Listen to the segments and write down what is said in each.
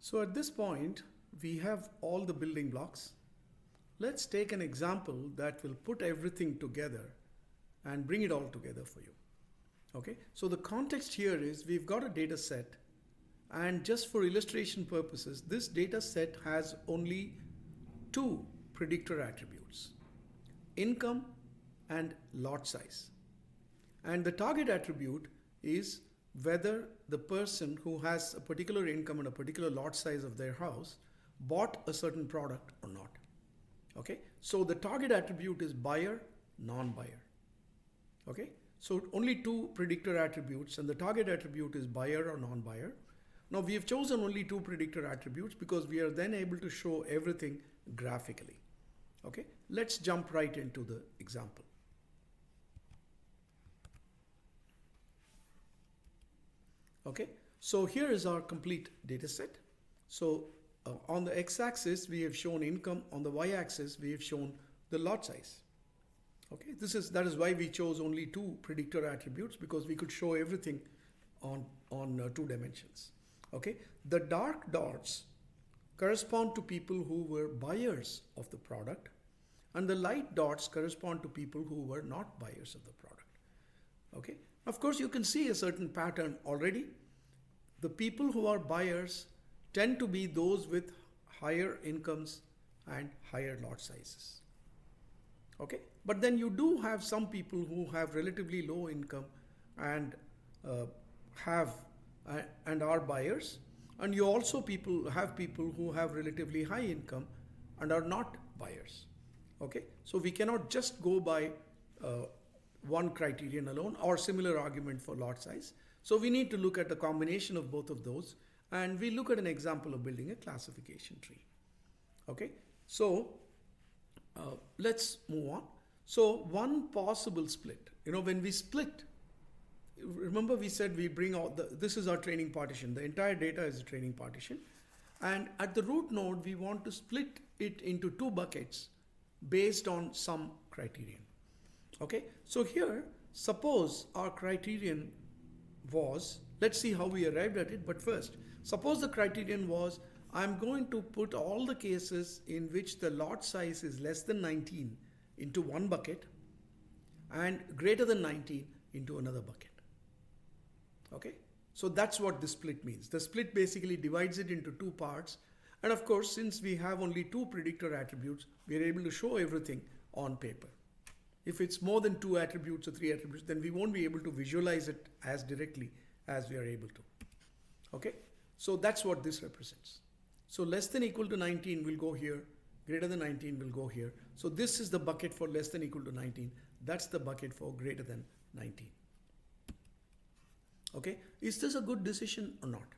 So at this point, we have all the building blocks. Let's take an example that will put everything together and bring it all together for you. Okay, so the context here is we've got a data set, and just for illustration purposes, this data set has only two predictor attributes: income and lot size. And the target attribute is whether the person who has a particular income and a particular lot size of their house bought a certain product or not. Okay, so the target attribute is buyer, non-buyer. Okay, so only two predictor attributes, and the target attribute is buyer or non-buyer. Now we have chosen only two predictor attributes because we are then able to show everything graphically. Okay, let's jump right into the example. Okay, so here is our complete data set. So on the x-axis we have shown income, on the y-axis we have shown the lot size. Okay, that is why we chose only two predictor attributes, because we could show everything on two dimensions. Okay, the dark dots correspond to people who were buyers of the product, and the light dots correspond to people who were not buyers of the product. Okay, of course you can see a certain pattern already. The people who are buyers tend to be those with higher incomes and higher lot sizes. Okay, but then you do have some people who have relatively low income and and are buyers, and you also have people who have relatively high income and are not buyers. Okay, so we cannot just go by one criterion alone, or similar argument for lot size. So we need to look at the combination of both of those, and we look at an example of building a classification tree. Okay, so let's move on. So one possible split, when we split, remember we said we bring out this is our training partition. The entire data is a training partition, and at the root node we want to split it into two buckets based on some criterion. Okay, so here suppose our criterion was, let's see how we arrived at it, but first suppose the criterion was, I'm going to put all the cases in which the lot size is less than 19 into one bucket and greater than 19 into another bucket. Okay, so that's what the split means. The split basically divides it into two parts, and of course since we have only two predictor attributes, we are able to show everything on paper. If it's more than two attributes or three attributes, then we won't be able to visualize it as directly as we are able to. Okay, so that's what this represents. So less than equal to 19 will go here, greater than 19 will go here. So this is the bucket for less than equal to 19. That's the bucket for greater than 19. Okay, is this a good decision or not?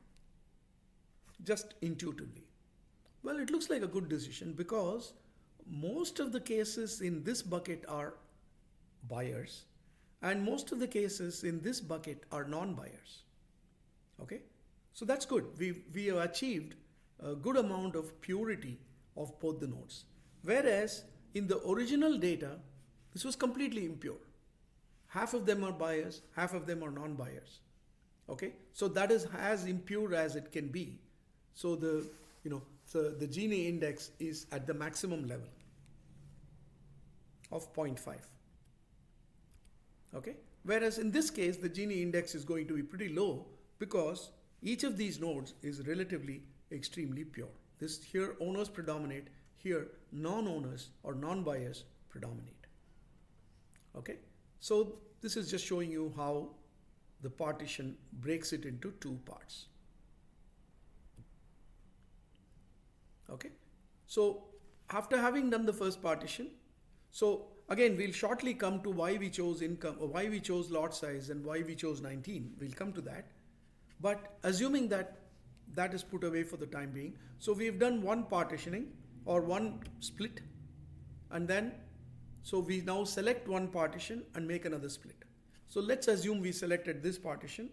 Just intuitively. Well, it looks like a good decision because most of the cases in this bucket are buyers, and most of the cases in this bucket are non-buyers. Okay, so that's good. We have achieved a good amount of purity of both the nodes. Whereas in the original data, this was completely impure. Half of them are buyers, half of them are non-buyers. Okay, so that is as impure as it can be. So the Gini index is at the maximum level of 0.5. Okay, whereas in this case the Gini index is going to be pretty low because each of these nodes is relatively extremely pure. This here owners predominate, here non-owners or non-buyers predominate. Okay, so this is just showing you how the partition breaks it into two parts. Okay, so after having done the first partition, so again we'll shortly come to why we chose income, or why we chose lot size, and why we chose 19. We'll come to that. But assuming that that is put away for the time being, so we've done one partitioning or one split, and then so we now select one partition and make another split. So let's assume we selected this partition,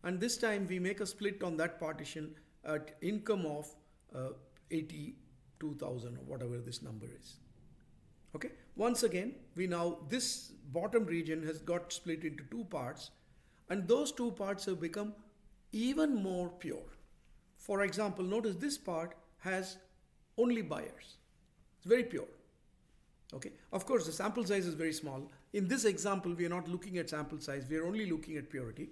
and this time we make a split on that partition at income of 82,000 or whatever this number is. Okay, once again this bottom region has got split into two parts, and those two parts have become even more pure. For example, notice this part has only buyers. It's very pure. Okay. Of course, the sample size is very small. In this example, we are not looking at sample size. We are only looking at purity.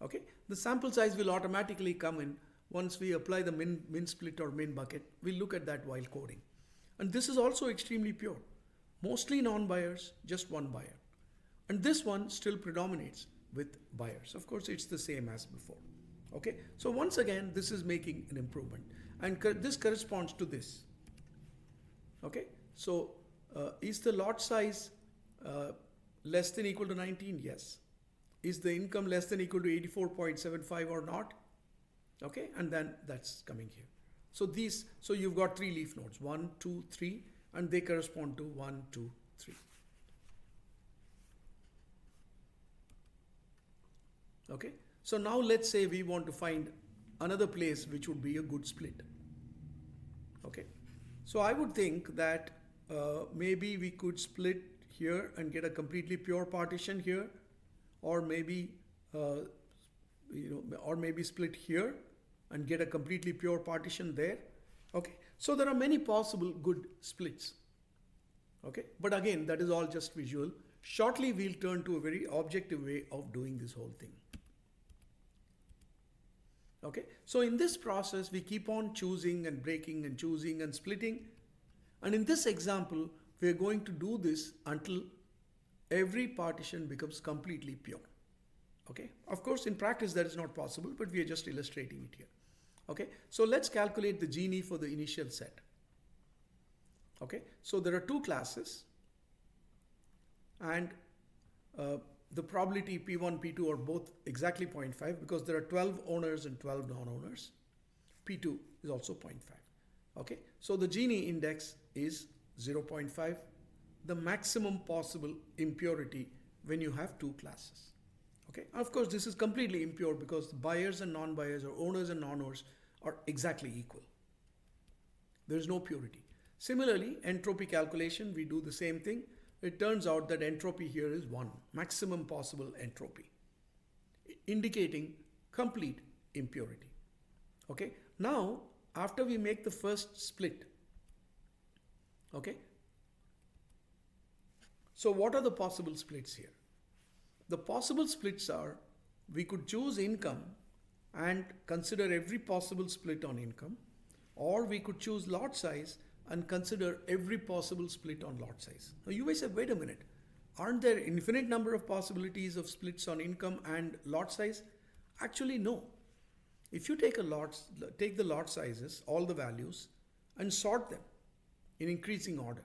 Okay. The sample size will automatically come in once we apply the min split or min bucket. We'll look at that while coding. And this is also extremely pure. Mostly non-buyers, just one buyer. And this one still predominates with buyers. Of course, it's the same as before. Okay. So once again, this is making an improvement. And this corresponds to this. Okay. So is the lot size less than equal to 19? Yes. Is the income less than equal to 84.75 or not? Okay. And then that's coming here. So you've got 3 leaf nodes, 1, 2, 3, and they correspond to 1, 2, 3. Okay. So now let's say we want to find another place which would be a good split. Okay. So I would think that maybe we could split here and get a completely pure partition here, or maybe or maybe split here and get a completely pure partition there. Okay. So there are many possible good splits. Okay. But again, that is all just visual. Shortly, we'll turn to a very objective way of doing this whole thing. Okay. So in this process, we keep on choosing and breaking and choosing and splitting. And in this example, we're going to do this until every partition becomes completely pure. Okay. Of course, in practice, that is not possible, but we are just illustrating it here. Okay. So let's calculate the Gini for the initial set. Okay. So there are 2 classes, and the probability P1, P2 are both exactly 0.5 because there are 12 owners and 12 non-owners. P2 is also 0.5. Okay. So the Gini index is 0.5, the maximum possible impurity when you have 2 classes. Okay. Of course, this is completely impure because the buyers and non-buyers or owners and non-owners are exactly equal. There is no purity. Similarly, entropy calculation, we do the same thing. It turns out that entropy here is 1, maximum possible entropy, indicating complete impurity. Okay. Now, after we make the first split, okay. So what are the possible splits here? The possible splits are, we could choose income and consider every possible split on income, or we could choose lot size and consider every possible split on lot size. Now you may say, wait a minute, aren't there infinite number of possibilities of splits on income and lot size? Actually, no. If you take the lot sizes, all the values, and sort them in increasing order,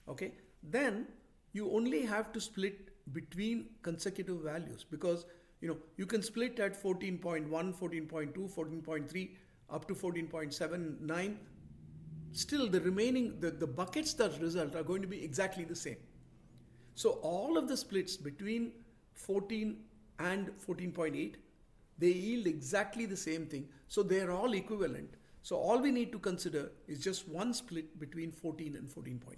okay, then you only have to split between consecutive values, because you can split at 14.1, 14.2, 14.3 up to 14.79. Still the remaining, the buckets that result are going to be exactly the same. So all of the splits between 14 and 14.8, they yield exactly the same thing. So they are all equivalent. So all we need to consider is just one split between 14 and 14.8.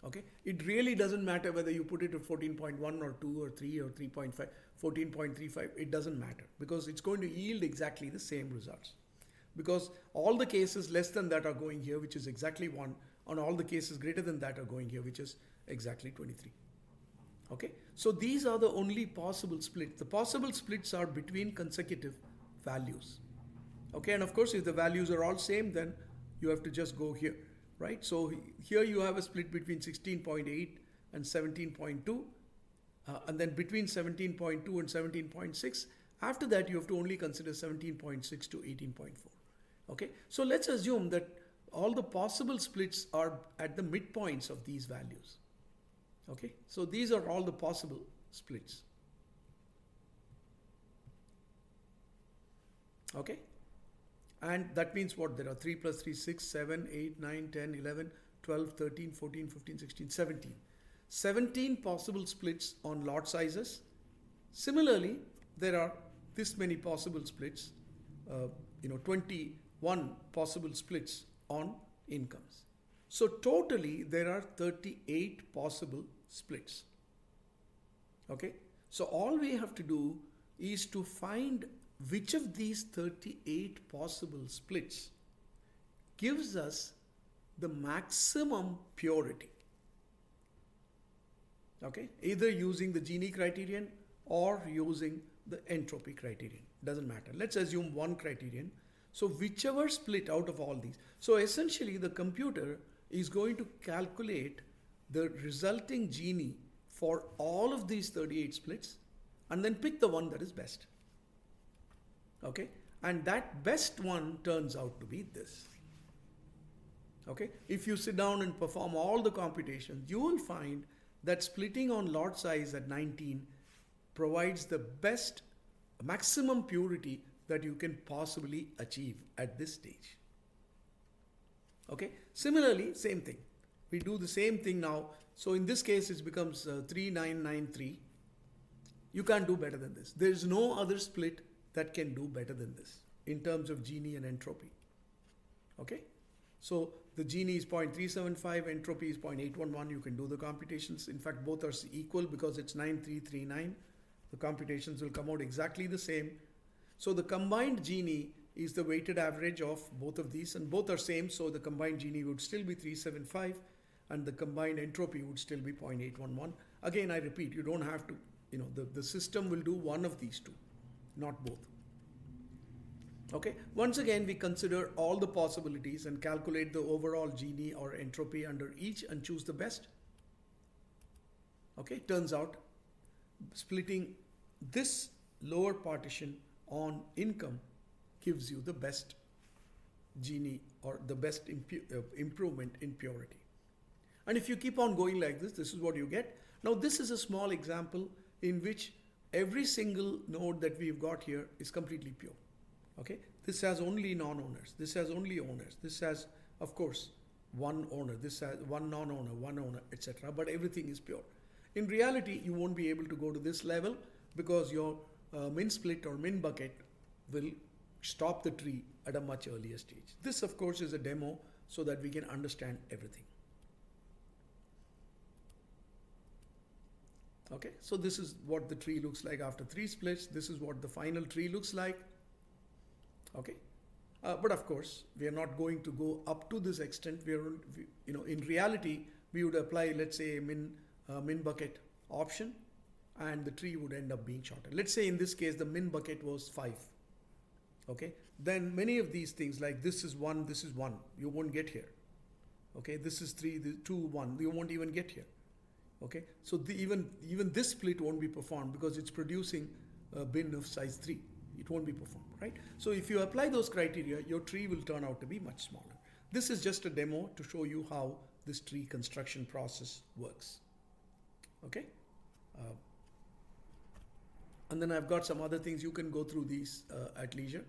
Okay. It really doesn't matter whether you put it at 14.1 or 2 or 3 or 3.5, 14.35. It doesn't matter because it's going to yield exactly the same results. Because all the cases less than that are going here, which is exactly 1, and all the cases greater than that are going here, which is exactly 23. Okay. So these are the only possible splits. The possible splits are between consecutive values. Okay. And of course, if the values are all same, then you have to just go here, right? So here you have a split between 16.8 and 17.2, and then between 17.2 and 17.6. After that, you have to only consider 17.6 to 18.4. Okay. So let's assume that all the possible splits are at the midpoints of these values. Okay. So these are all the possible splits. Okay. And that means what? There are 3 plus 3, 6, 7, 8, 9, 10, 11, 12, 13, 14, 15, 16, 17. 17 possible splits on lot sizes. Similarly, there are this many possible splits, 21 possible splits on incomes. So totally there are 38 possible splits. Okay. So all we have to do is to find which of these 38 possible splits gives us the maximum purity. Okay, either using the Gini criterion or using the entropy criterion, doesn't matter. Let's assume one criterion. So whichever split out of all these. So essentially the computer is going to calculate the resulting Gini for all of these 38 splits and then pick the one that is best. Okay, and that best one turns out to be this. Okay, if you sit down and perform all the computations, you will find that splitting on lot size at 19 provides the best maximum purity that you can possibly achieve at this stage. Okay, similarly, same thing. We do the same thing now. So in this case, it becomes 3993. You can't do better than this. There is no other split that can do better than this in terms of Gini and entropy. Okay, so the Gini is 0.375, entropy is 0.811. You can do the computations. In fact, both are equal because it's 9339. The computations will come out exactly the same. So the combined Gini is the weighted average of both of these, and both are same. So the combined Gini would still be 375 and the combined entropy would still be 0.811. Again, I repeat, you don't have to, the system will do one of these two, not both. Okay, once again, we consider all the possibilities and calculate the overall Gini or entropy under each and choose the best. Okay, turns out splitting this lower partition on income gives you the best Gini or the best improvement in purity. And if you keep on going like this, this is what you get. Now this is a small example in which every single node that we've got here is completely pure. Okay, this has only non-owners, this has only owners, this has, of course, one owner, this has one non-owner, one owner, etc. But everything is pure. In reality, you won't be able to go to this level because your min split or min bucket will stop the tree at a much earlier stage. This, of course, is a demo so that we can understand everything. Okay, so this is what the tree looks like after 3 splits. This is what the final tree looks like. Okay, but of course, we are not going to go up to this extent. In reality, we would apply, let's say, a min bucket option, and the tree would end up being shorter. Let's say in this case, the min bucket was 5. Okay, then many of these things like this is 1, this is 1, you won't get here. Okay, this is 3, 2, 1, you won't even get here. Okay, so even this split won't be performed because it's producing a bin of size 3. It won't be performed, right? So if you apply those criteria, your tree will turn out to be much smaller. This is just a demo to show you how this tree construction process works. Okay, and then I've got some other things. You can go through these at leisure.